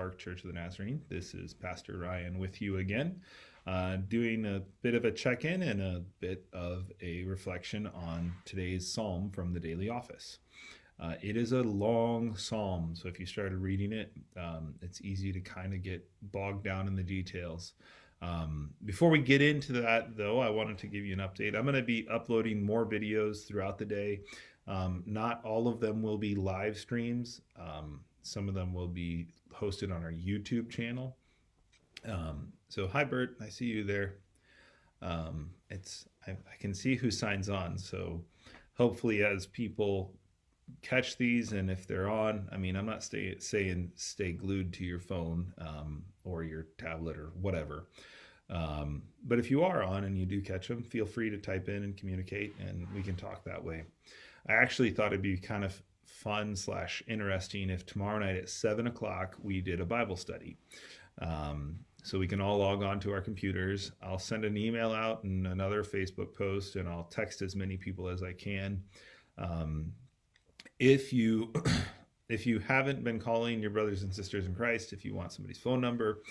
Ark Church of the Nazarene. This is Pastor Ryan with you again, doing a bit of a check-in and a bit of a reflection on today's psalm from the Daily Office. It is a long psalm, so if you started reading it, it's easy to kind of get bogged down in the details. Before we get into that, though, I wanted to give you an update. I'm going to be uploading more videos throughout the day. Not all of them will be live streams. Some of them will be hosted on our YouTube channel. So hi, Bert. I see you there. I can see who signs on. So hopefully as people catch these, and if they're on, I mean, I'm not saying stay glued to your phone or your tablet or whatever. But if you are on and you do catch them, feel free to type in and communicate, and we can talk that way. I actually thought it'd be kind of fun / interesting if tomorrow night at 7 o'clock we did a Bible study. So we can all log on to our computers. I'll send an email out and another Facebook post, and I'll text as many people as I can. If you haven't been calling your brothers and sisters in Christ, if you want somebody's phone number,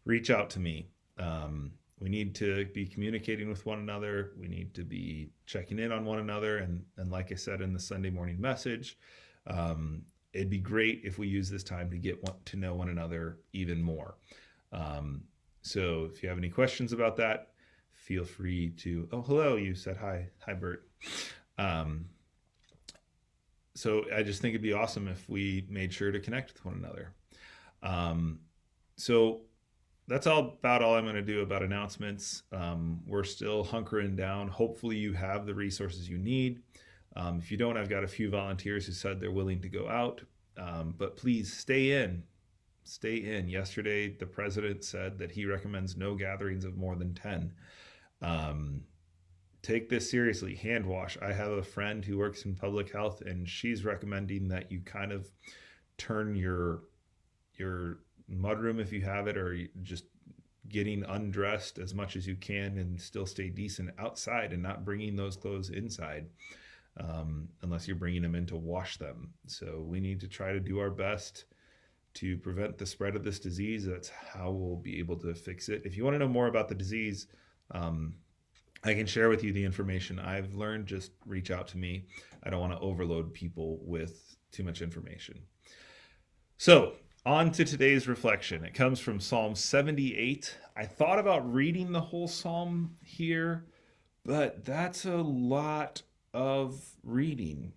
reach out to me. We need to be communicating with one another. We need to be checking in on one another. And like I said in the Sunday morning message, it'd be great if we use this time to get to know one another even more. So if you have any questions about that, feel free to, oh, hello, you said hi. Hi, Bert. So I just think it'd be awesome if we made sure to connect with one another. So that's about all I'm going to do about announcements. We're still hunkering down. Hopefully you have the resources you need. If you don't, I've got a few volunteers who said they're willing to go out. But please stay in. Stay in. Yesterday, the president said that he recommends no gatherings of more than 10. Take this seriously. Hand wash. I have a friend who works in public health, and she's recommending that you kind of turn your mudroom, if you have it, or just getting undressed as much as you can and still stay decent outside and not bringing those clothes inside unless you're bringing them in to wash them. So we need to try to do our best to prevent the spread of this disease. That's how we'll be able to fix it. If you want to know more about the disease, I can share with you the information I've learned. Just reach out to me. I don't want to overload people with too much information. So on to today's reflection. It comes from Psalm 78. I thought about reading the whole psalm here, but that's a lot of reading.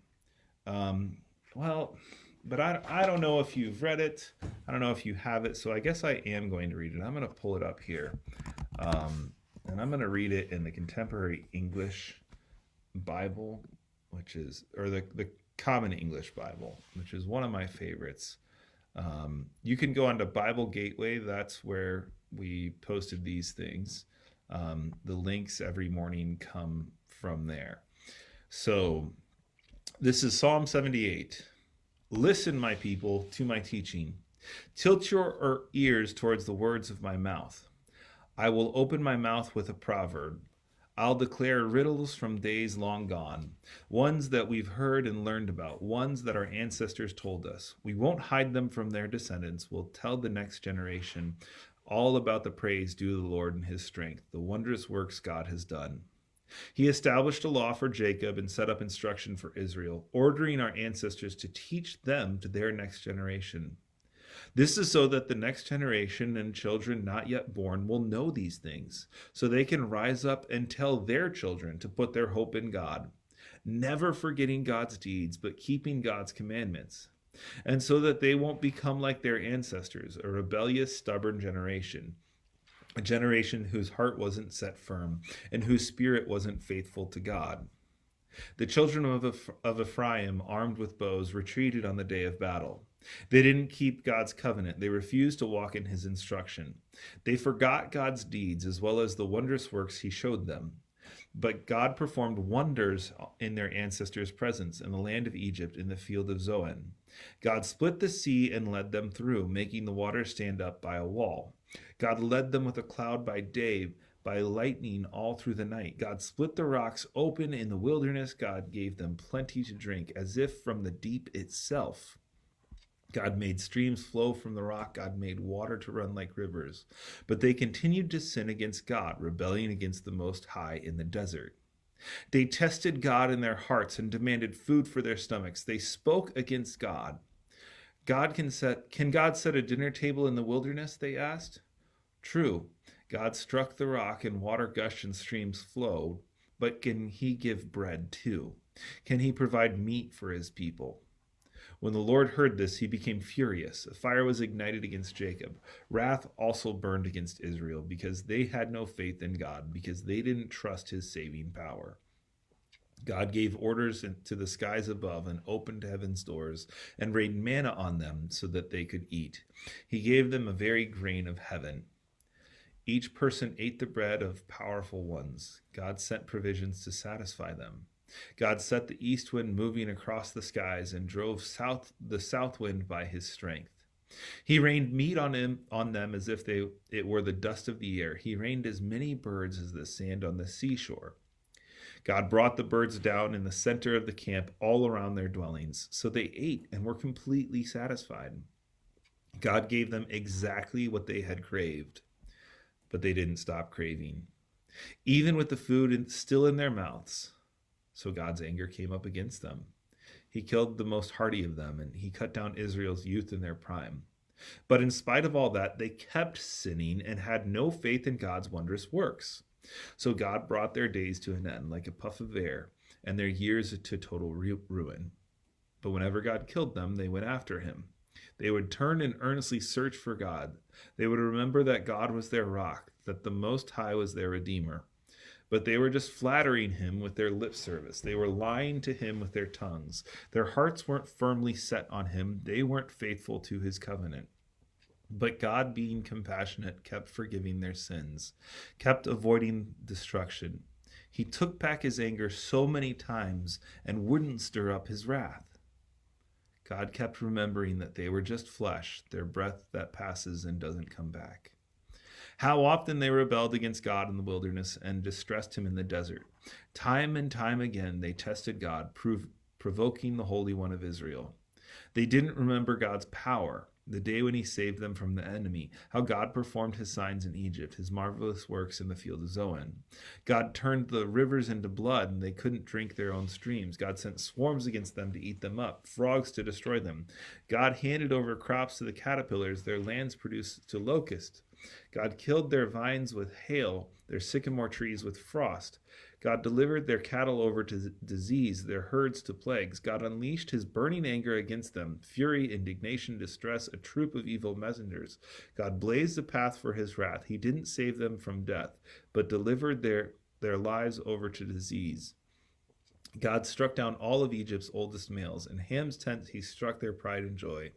But I don't know if you've read it. I don't know if you have it, so I guess I am going to read it. I'm going to pull it up here. And I'm going to read it in the Contemporary English Bible, or the Common English Bible, which is one of my favorites. You can go onto Bible Gateway. That's where we posted these things. The links every morning come from there. So this is Psalm 78. Listen, my people, to my teaching. Tilt your ears towards the words of my mouth. I will open my mouth with a proverb. I'll declare riddles from days long gone, ones that we've heard and learned about, ones that our ancestors told us. We won't hide them from their descendants. We'll tell the next generation all about the praise due to the Lord and his strength, the wondrous works God has done. He established a law for Jacob and set up instruction for Israel, ordering our ancestors to teach them to their next generation. This is so that the next generation and children not yet born will know these things, so they can rise up and tell their children to put their hope in God, never forgetting God's deeds, but keeping God's commandments, and so that they won't become like their ancestors, a rebellious, stubborn generation, a generation whose heart wasn't set firm and whose spirit wasn't faithful to God. The children of Ephraim, armed with bows, retreated on the day of battle. They didn't keep God's covenant. They refused to walk in his instruction. They forgot God's deeds as well as the wondrous works he showed them. But God performed wonders in their ancestors' presence in the land of Egypt in the field of Zoan. God split the sea and led them through, making the water stand up by a wall. God led them with a cloud by day, by lightning all through the night. God split the rocks open in the wilderness. God gave them plenty to drink, as if from the deep itself. God made streams flow from the rock. God made water to run like rivers. But they continued to sin against God, rebelling against the Most High in the desert. They tested God in their hearts and demanded food for their stomachs. They spoke against God. Can God set a dinner table in the wilderness? They asked. True, God struck the rock and water gushed and streams flowed, but can he give bread too? Can he provide meat for his people? When the Lord heard this, he became furious. A fire was ignited against Jacob. Wrath also burned against Israel because they had no faith in God, because they didn't trust his saving power. God gave orders to the skies above and opened heaven's doors and rained manna on them so that they could eat. He gave them a very grain of heaven. Each person ate the bread of powerful ones. God sent provisions to satisfy them. God set the east wind moving across the skies and drove the south wind by his strength. He rained meat on them as if it were the dust of the air. He rained as many birds as the sand on the seashore. God brought the birds down in the center of the camp all around their dwellings, so they ate and were completely satisfied. God gave them exactly what they had craved, but they didn't stop craving, even with the food still in their mouths. So God's anger came up against them. He killed the most hardy of them, and he cut down Israel's youth in their prime. But in spite of all that, they kept sinning and had no faith in God's wondrous works. So God brought their days to an end like a puff of air, and their years to total ruin. But whenever God killed them, they went after him. They would turn and earnestly search for God. They would remember that God was their rock, that the Most High was their Redeemer. But they were just flattering him with their lip service. They were lying to him with their tongues. Their hearts weren't firmly set on him. They weren't faithful to his covenant. But God, being compassionate, kept forgiving their sins, kept avoiding destruction. He took back his anger so many times and wouldn't stir up his wrath. God kept remembering that they were just flesh, their breath that passes and doesn't come back. How often they rebelled against God in the wilderness and distressed him in the desert. Time and time again they tested God, provoking the Holy One of Israel. They didn't remember God's power, the day when he saved them from the enemy, how God performed his signs in Egypt, his marvelous works in the field of Zoan. God turned the rivers into blood, and they couldn't drink their own streams. God sent swarms against them to eat them up, frogs to destroy them. God handed over crops to the caterpillars, their lands produced to locusts. God killed their vines with hail, their sycamore trees with frost. God delivered their cattle over to disease, their herds to plagues. God unleashed his burning anger against them, fury, indignation, distress, a troop of evil messengers. God blazed a path for his wrath. He didn't save them from death, but delivered their lives over to disease. God struck down all of Egypt's oldest males. In Ham's tent, he struck their pride and joy.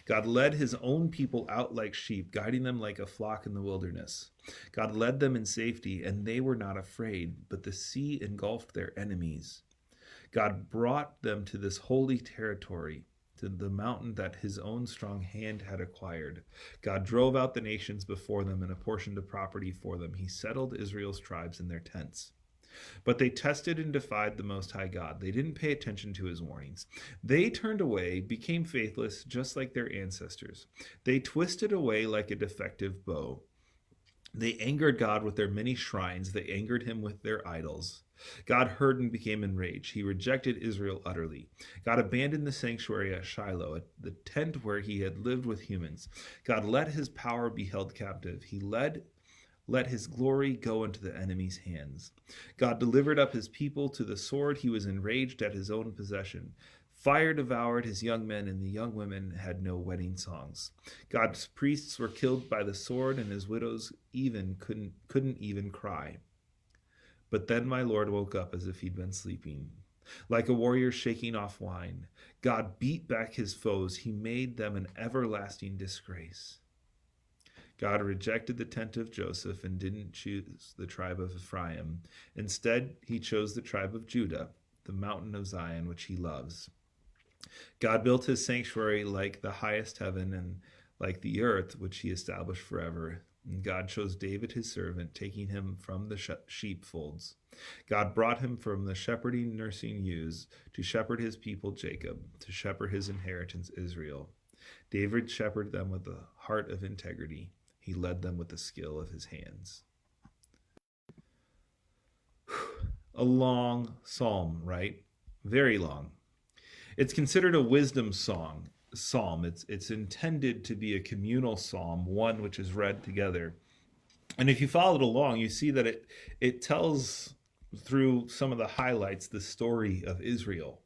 God led his own people out like sheep, guiding them like a flock in the wilderness. God led them in safety, and they were not afraid, but the sea engulfed their enemies. God brought them to this holy territory, to the mountain that his own strong hand had acquired. God drove out the nations before them and apportioned a property for them. He settled Israel's tribes in their tents. But they tested and defied the Most High God. They didn't pay attention to his warnings. They turned away, became faithless, just like their ancestors. They twisted away like a defective bow. They angered God with their many shrines. They angered him with their idols. God heard and became enraged. He rejected Israel utterly. God abandoned the sanctuary at Shiloh, the tent where he had lived with humans. God let his power be held captive. He let his glory go into the enemy's hands. God delivered up his people to the sword. He was enraged at his own possession. Fire devoured his young men, and the young women had no wedding songs. God's priests were killed by the sword, and his widows couldn't even cry. But then my Lord woke up as if he'd been sleeping. Like a warrior shaking off wine, God beat back his foes. He made them an everlasting disgrace. God rejected the tent of Joseph and didn't choose the tribe of Ephraim. Instead, he chose the tribe of Judah, the mountain of Zion, which he loves. God built his sanctuary like the highest heaven and like the earth, which he established forever. And God chose David his servant, taking him from the sheepfolds. God brought him from the nursing ewes to shepherd his people Jacob, to shepherd his inheritance Israel. David shepherded them with a heart of integrity. He led them with the skill of his hands. A long psalm, right? Very long. It's considered a wisdom psalm. It's intended to be a communal psalm, one which is read together. And if you followed along, you see that it tells through some of the highlights the story of Israel,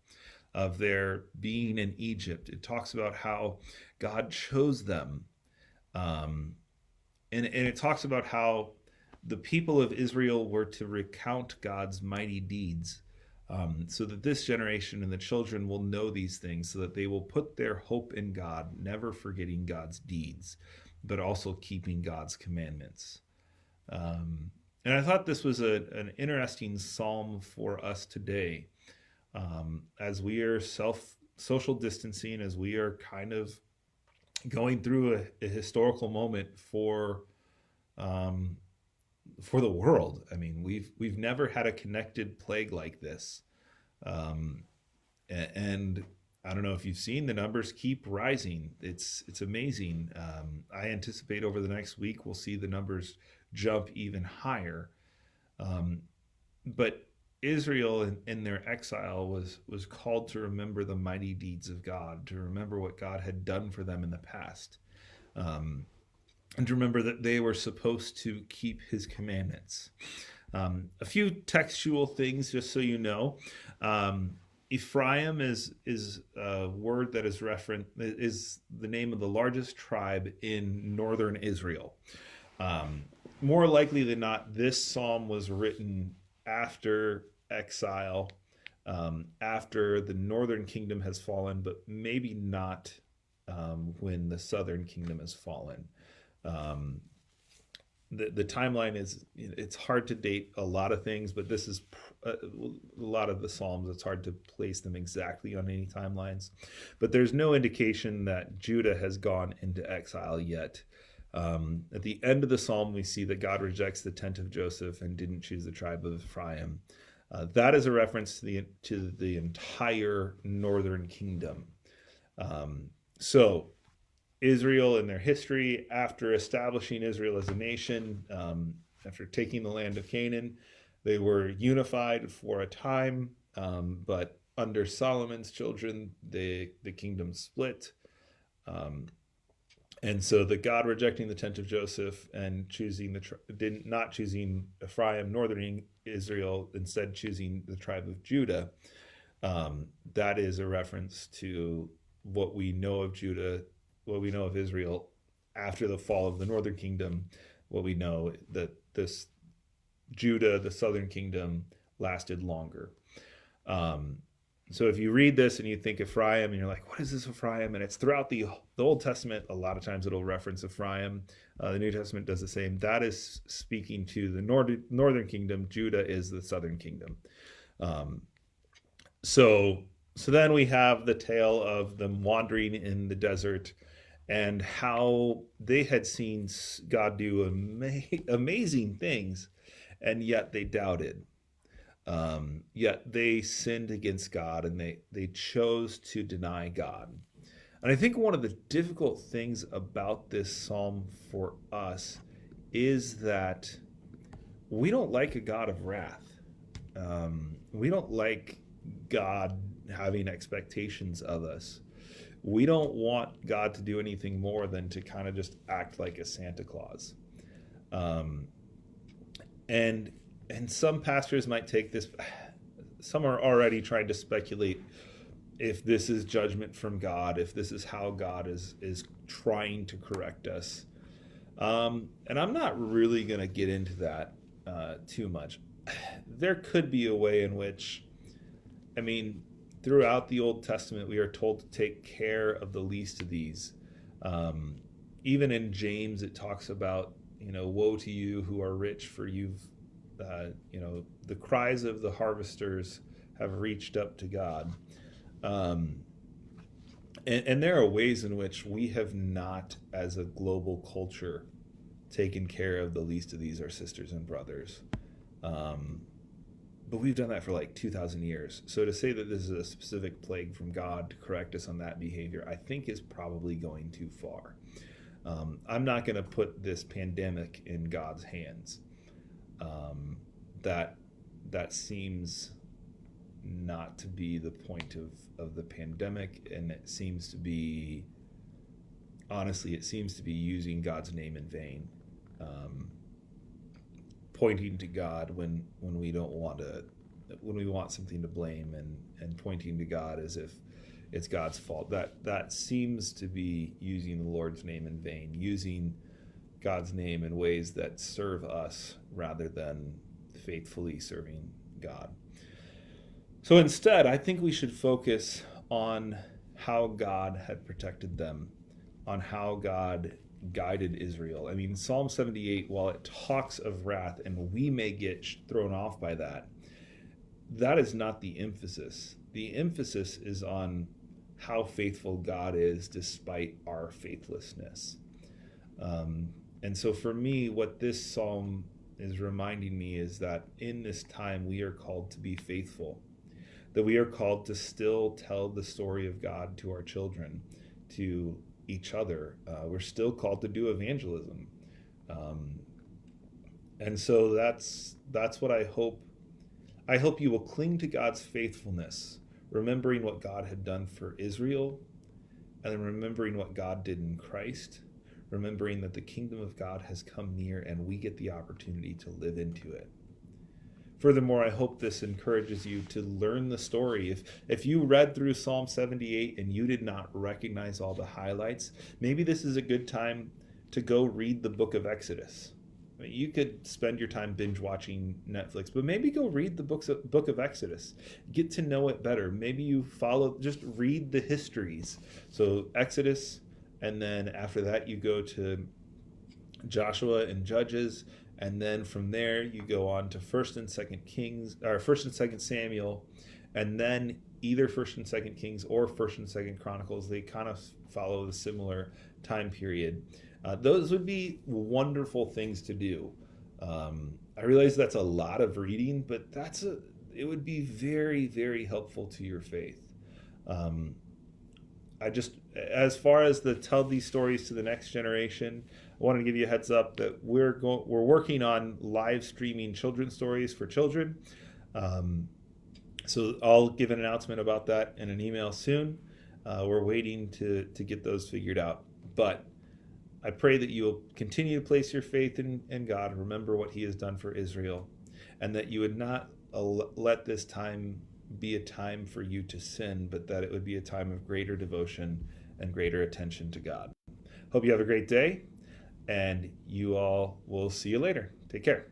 of their being in Egypt. It talks about how God chose them. And it talks about how the people of Israel were to recount God's mighty deeds, so that this generation and the children will know these things, so that they will put their hope in God, never forgetting God's deeds, but also keeping God's commandments. And I thought this was an interesting psalm for us today, as we are social distancing, as we are kind of going through a historical moment for the world. I mean, we've never had a connected plague like this, and I don't know if you've seen, the numbers keep rising. It's amazing. I anticipate over the next week we'll see the numbers jump even higher. But Israel in their exile was called to remember the mighty deeds of God, to remember what God had done for them in the past, and to remember that they were supposed to keep his commandments. A few textual things, just so you know. Ephraim is a word that is the name of the largest tribe in northern Israel. More likely than not, this psalm was written after exile, after the northern kingdom has fallen, but maybe not when the southern kingdom has fallen. The timeline it's hard to date a lot of things, but this is a lot of the Psalms. It's hard to place them exactly on any timelines, but there's no indication that Judah has gone into exile yet. At the end of the Psalm, we see that God rejects the tent of Joseph and didn't choose the tribe of Ephraim. That is a reference to the entire northern kingdom. So Israel in their history, after establishing Israel as a nation, after taking the land of Canaan, they were unified for a time, but under Solomon's children, the kingdom split. And so the God rejecting the tent of Joseph and not choosing Ephraim, northern Israel, instead choosing the tribe of Judah, that is a reference to what we know of Judah, what we know of Israel after the fall of the northern kingdom. What we know that this Judah, the southern kingdom, lasted longer. So if you read this and you think Ephraim and you're like, what is this Ephraim? And it's throughout the Old Testament, a lot of times it'll reference Ephraim. The New Testament does the same. That is speaking to the northern kingdom. Judah is the southern kingdom. So then we have the tale of them wandering in the desert and how they had seen God do amazing things, and yet they doubted. Yet they sinned against God, and they chose to deny God. And I think one of the difficult things about this psalm for us is that we don't like a God of wrath. We don't like God having expectations of us. We don't want God to do anything more than to kind of just act like a Santa Claus. And some pastors might take this, some are already trying to speculate if this is judgment from God, if this is how God is trying to correct us. And I'm not really going to get into that too much. There could be a way in which, throughout the Old Testament, we are told to take care of the least of these. Even in James, it talks about, woe to you who are rich, for you've the cries of the harvesters have reached up to God. And there are ways in which we have not, as a global culture, taken care of the least of these, our sisters and brothers. but we've done that for like 2,000 years. So to say that this is a specific plague from God to correct us on that behavior, I think is probably going too far. I'm not going to put this pandemic in God's hands. That seems not to be the point of the pandemic, and it seems to be, honestly, it seems to be using God's name in vain, pointing to God when we don't want to, when we want something to blame, and pointing to God as if it's God's fault. That seems to be using the Lord's name in vain, using God's name in ways that serve us rather than faithfully serving God. So instead, I think we should focus on how God had protected them, on how God guided Israel. I mean, Psalm 78, while it talks of wrath, and we may get thrown off by that, that is not the emphasis. The emphasis is on how faithful God is despite our faithlessness. And so for me, what this psalm is reminding me is that in this time we are called to be faithful, that we are called to still tell the story of God to our children, to each other. We're still called to do evangelism. And so that's what I hope. I hope you will cling to God's faithfulness, remembering what God had done for Israel, and then remembering what God did in Christ, remembering that the kingdom of God has come near and we get the opportunity to live into it. Furthermore, I hope this encourages you to learn the story. If you read through Psalm 78 and you did not recognize all the highlights, maybe this is a good time to go read the book of Exodus. I mean, you could spend your time binge watching Netflix, but maybe go read the book of Exodus. Get to know it better. Maybe you just read the histories. So Exodus, and then after that you go to Joshua and Judges, and then from there you go on to 1st and 2nd Kings, or 1st and 2nd Samuel, and then either 1st and 2nd Kings or 1st and 2nd Chronicles. They kind of follow the similar time period. Those would be wonderful things to do. I realize that's a lot of reading, but it would be very, very helpful to your faith. As far as tell these stories to the next generation, I wanted to give you a heads up that we're working on live streaming children's stories for children. So I'll give an announcement about that in an email soon. We're waiting to get those figured out. But I pray that you will continue to place your faith in God, remember what he has done for Israel, and that you would not let this time be a time for you to sin, but that it would be a time of greater devotion and greater attention to God. Hope you have a great day, and you all will see you later. Take care.